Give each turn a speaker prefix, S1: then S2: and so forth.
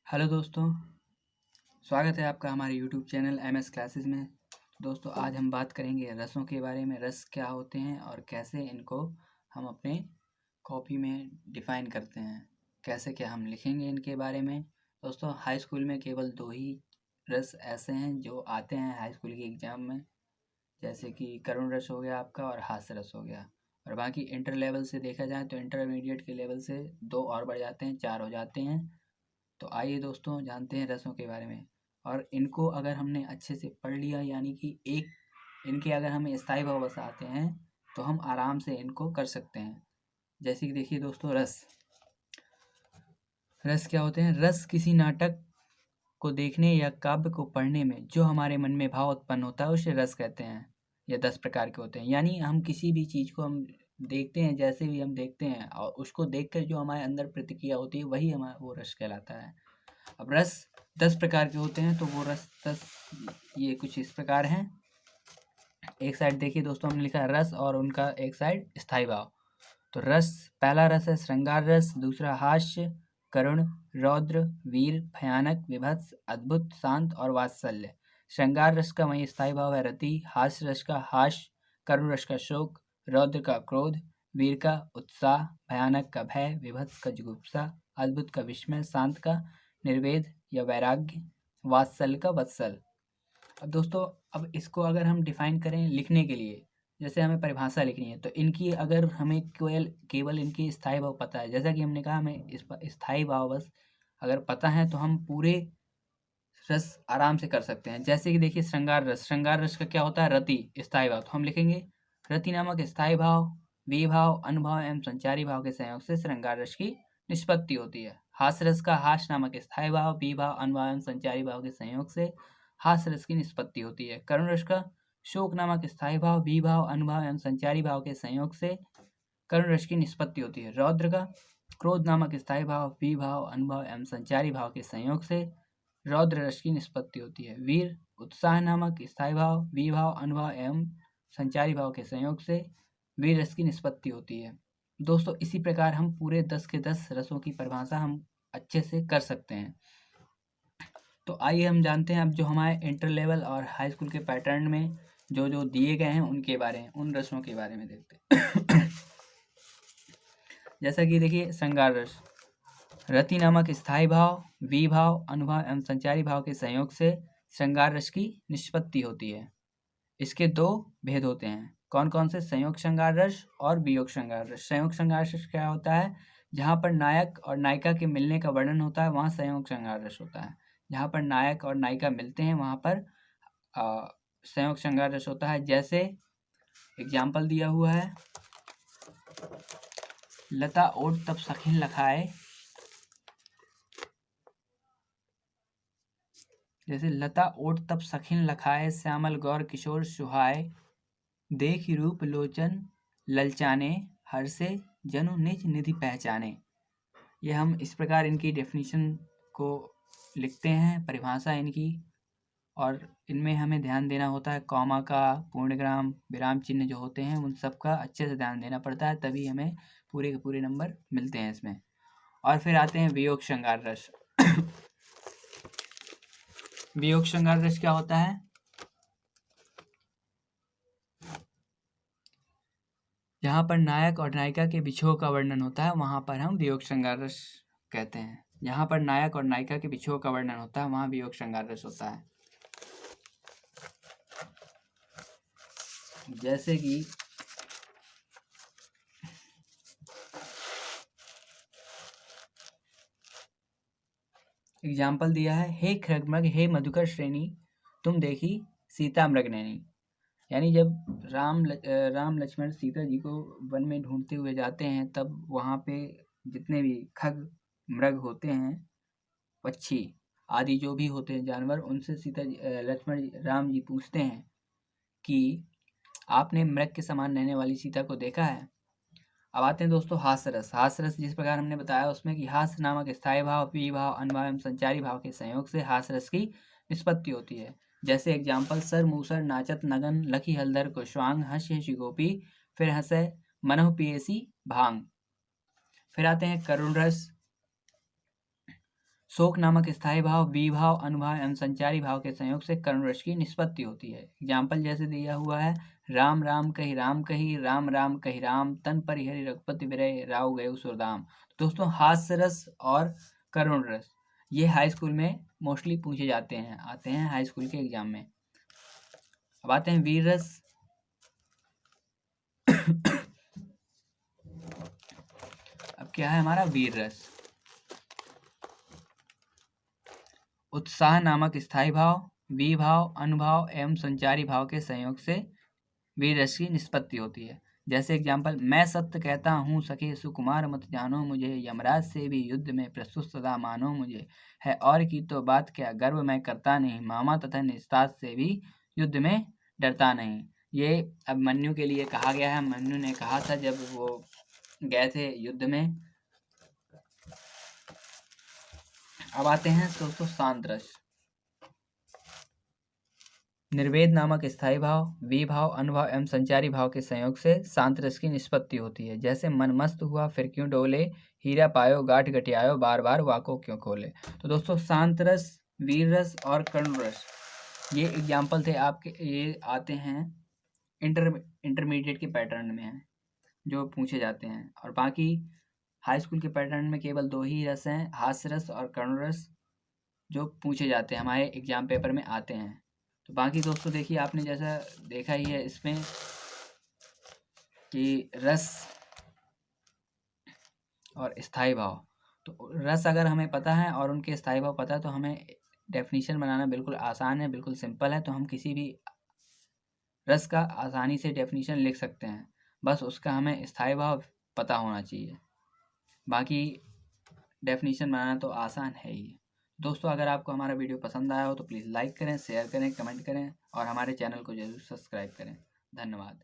S1: Hello दोस्तों, स्वागत है आपका हमारे यूट्यूब चैनल एमएस क्लासेस में। दोस्तों आज हम बात करेंगे रसों के बारे में। रस क्या होते हैं और कैसे इनको हम अपने कॉपी में डिफ़ाइन करते हैं, कैसे क्या हम लिखेंगे इनके बारे में। दोस्तों हाई स्कूल में केवल 2 ही रस ऐसे हैं जो आते हैं हाई स्कूल के एग्ज़ाम में, जैसे कि करुण रस हो गया आपका और हास्य रस हो गया। और बाकी इंटर लेवल से देखा जाए तो इंटरमीडिएट के लेवल से 2 और बढ़ जाते हैं, 4 हो जाते हैं। तो आइए दोस्तों जानते हैं रसों के बारे में। और इनको अगर हमने अच्छे से पढ़ लिया, यानी कि एक इनके अगर हमें स्थायी भाव बसाते हैं तो हम आराम से इनको कर सकते हैं। जैसे कि देखिए दोस्तों, रस रस क्या होते हैं। रस किसी नाटक को देखने या काव्य को पढ़ने में जो हमारे मन में भाव उत्पन्न होता है उसे रस कहते हैं। ये 10 प्रकार के होते हैं। यानी हम किसी भी चीज़ को हम देखते हैं, जैसे भी हम देखते हैं और उसको देख कर जो हमारे अंदर प्रतिक्रिया होती है वही हमारा वो रस कहलाता है। अब रस 10 प्रकार के होते हैं, तो वो रस 10 ये कुछ इस प्रकार हैं। एक साइड देखिए दोस्तों, हमने लिखा है रस और उनका एक साइड स्थायी भाव। तो रस, पहला रस है श्रृंगार रस, दूसरा हास्य, करुण, रौद्र, वीर, भयानक, विभत्स, अद्भुत, शांत और वात्सल्य। श्रृंगार रस का वही स्थायी भाव है रति, हास्य रस का हास्य, करुण रस का शोक, रौद्र का क्रोध, वीर का उत्साह, भयानक का भय, विभत्स का जुगुप्सा, अद्भुत का विस्मय, शांत का निर्वेद या वैराग्य, वात्सल्य का वत्सल। अब दोस्तों, अब इसको अगर हम डिफाइन करें लिखने के लिए, जैसे हमें परिभाषा लिखनी है, तो इनकी अगर हमें केवल केवल इनके स्थायी भाव पता है, जैसा कि हमने कहा हमें स्थायी भाव बस अगर पता है तो हम पूरे रस आराम से कर सकते हैं। जैसे कि देखिए श्रृंगार रस का क्या होता है, रति स्थायी भाव। तो हम लिखेंगे रति नामक स्थायी भाव, विभाव, अनुभाव एवं संचारी भाव के संयोग से श्रृंगार रस की निष्पत्ति होती है। हास्य रस का हास्य नामक स्थायी भाव, विभाव, अनुभाव एवं संचारी भाव के संयोग से हास्य रस की निष्पत्ति होती है। करुण रस का शोक नामक स्थायी भाव, विभाव, अनुभाव एवं संचारी भाव के संयोग से करुण रस की निष्पत्ति होती है। रौद्र का क्रोध नामक स्थायी भाव, विभाव, अनुभव एवं संचारी भाव के संयोग से रौद्र रस की निष्पत्ति होती है। वीर, उत्साह नामक स्थायी भाव, विभाव, अनुभव एवं संचारी भाव के संयोग से वीर रस की निष्पत्ति होती है। दोस्तों इसी प्रकार हम पूरे 10 के 10 रसों की परिभाषा हम अच्छे से कर सकते हैं। तो आइए हम जानते हैं अब जो हमारे इंटर लेवल और हाई स्कूल के पैटर्न में जो जो दिए गए हैं उनके बारे में, उन रसों के बारे में देखते हैं। जैसा कि देखिए श्रृंगार रस, रति नामक स्थायी भाव, विभाव, अनुभाव एवं संचारी भाव के संयोग से श्रृंगार रस की निष्पत्ति होती है। इसके 2 भेद होते हैं। कौन कौन से? संयोग श्रृंगार रस और वियोग श्रृंगार रस। संयोग श्रृंगार रस क्या होता है? जहाँ पर नायक और नायिका के मिलने का वर्णन होता है वहाँ संयोग श्रृंगार रस होता है। जहाँ पर नायक और नायिका मिलते हैं वहाँ पर संयोग श्रृंगार रस होता है। जैसे एग्जाम्पल दिया हुआ है, लता ओट तब सखिन लखाए, जैसे लता ओट तब सखिन लखाए, श्यामल गौर किशोर सुहाए, देख रूप लोचन ललचाने, हर से जनु निज निधि पहचाने। ये हम इस प्रकार इनकी डेफिनेशन को लिखते हैं, परिभाषा इनकी। और इनमें हमें ध्यान देना होता है कॉमा का, पूर्णविराम, विराम चिन्ह जो होते हैं उन सब का अच्छे से ध्यान देना पड़ता है, तभी हमें पूरे के पूरे नंबर मिलते हैं इसमें। और फिर आते हैं वियोग श्रृंगार रस। वियोग श्रृंगार रस क्या होता है? जहाँ पर नायक और नायिका के बिछोह का वर्णन होता है वहाँ पर हम वियोग श्रृंगार रस कहते हैं। जहाँ पर नायक और नायिका के बिछोह का वर्णन होता है वहाँ वियोग श्रृंगार रस होता है। जैसे कि एग्जाम्पल दिया है, हे खृगमृग हे मधुकर श्रेणी, तुम देखी सीता मृग नैनी। यानी जब राम लक्ष्मण सीता जी को वन में ढूंढते हुए जाते हैं तब वहाँ पे जितने भी खग मृग होते हैं, पक्षी आदि जो भी होते हैं जानवर, उनसे लक्ष्मण राम जी पूछते हैं कि आपने मृग के समान रहने वाली सीता को देखा है। अब आते हैं दोस्तों हास्य रस। हास्य रस जिस प्रकार हमने बताया उसमें कि हास्य नामक स्थायी भाव, विभाव, अनुभाव एवं संचारी भाव के संयोग से हास्य रस की निष्पत्ति होती है। जैसे एग्जाम्पल, सर मूसर नाचत नगन, लखी हलधर कुशवांग, हंस हंसी गोपी, फिर हंसे मनहु पियसी भांग। फिर आते हैं करुण रस। शोक नामक स्थायी भाव, विभाव, अनुभाव एवं संचारी भाव के संयोग से कर्ण रस की निष्पत्ति होती है। एग्जाम्पल जैसे दिया हुआ है, राम राम कही राम कही, राम राम कही राम, तन परिहरि रघुपति विरह राव गयो सुरदाम। दोस्तों हास्य रस और करुण रस ये हाई स्कूल में मोस्टली पूछे जाते हैं, आते हैं हाई स्कूल के एग्जाम में। अब आते हैं वीर रस। अब क्या है हमारा वीर रस? उत्साह नामक स्थायी भाव, विभाव, अनुभाव एवं संचारी भाव के संयोग से वीर रस की निष्पत्ति होती है। जैसे एग्जाम्पल, मैं सत्य कहता हूँ सखे सुकुमार मत जानो मुझे, यमराज से भी युद्ध में प्रस्तुत सदा मानो मुझे, है और की तो बात क्या गर्व मैं करता नहीं, मामा तथा निस्तार से भी युद्ध में डरता नहीं। ये अब मन्यु के लिए कहा गया है। मन्यु ने कहा था जब वो गए थे युद्ध में। अब आते हैं दोस्तों शांत रस। निर्वेद नामक स्थायी भाव, विभाव, अनुभाव एवं संचारी भाव के संयोग से शांत रस की निष्पत्ति होती है। जैसे मन मस्त हुआ फिर क्यों डोले, हीरा पायो गांठ गठियायो, बार बार वाको क्यों खोले। तो दोस्तों शांत रस, वीर रस और करुण रस ये एग्जाम्पल थे आपके, ये आते हैं इंटरमीडिएट के पैटर्न में हैं जो पूछे जाते हैं। और बाकी हाई स्कूल के पैटर्न में केवल 2 ही रस हैं, हास्य रस और करुण रस, जो पूछे जाते हैं, हमारे एग्जाम पेपर में आते हैं। तो बाकी दोस्तों देखिए, आपने जैसा देखा ही है इसमें कि रस और स्थायी भाव। तो रस अगर हमें पता है और उनके स्थायी भाव पता है तो हमें डेफिनेशन बनाना बिल्कुल आसान है, बिल्कुल सिंपल है। तो हम किसी भी रस का आसानी से डेफिनेशन लिख सकते हैं, बस उसका हमें स्थायी भाव पता होना चाहिए। बाकी डेफिनेशन बनाना तो आसान है ही। दोस्तों अगर आपको हमारा वीडियो पसंद आया हो तो प्लीज़ लाइक करें, शेयर करें, कमेंट करें और हमारे चैनल को जरूर सब्सक्राइब करें। धन्यवाद।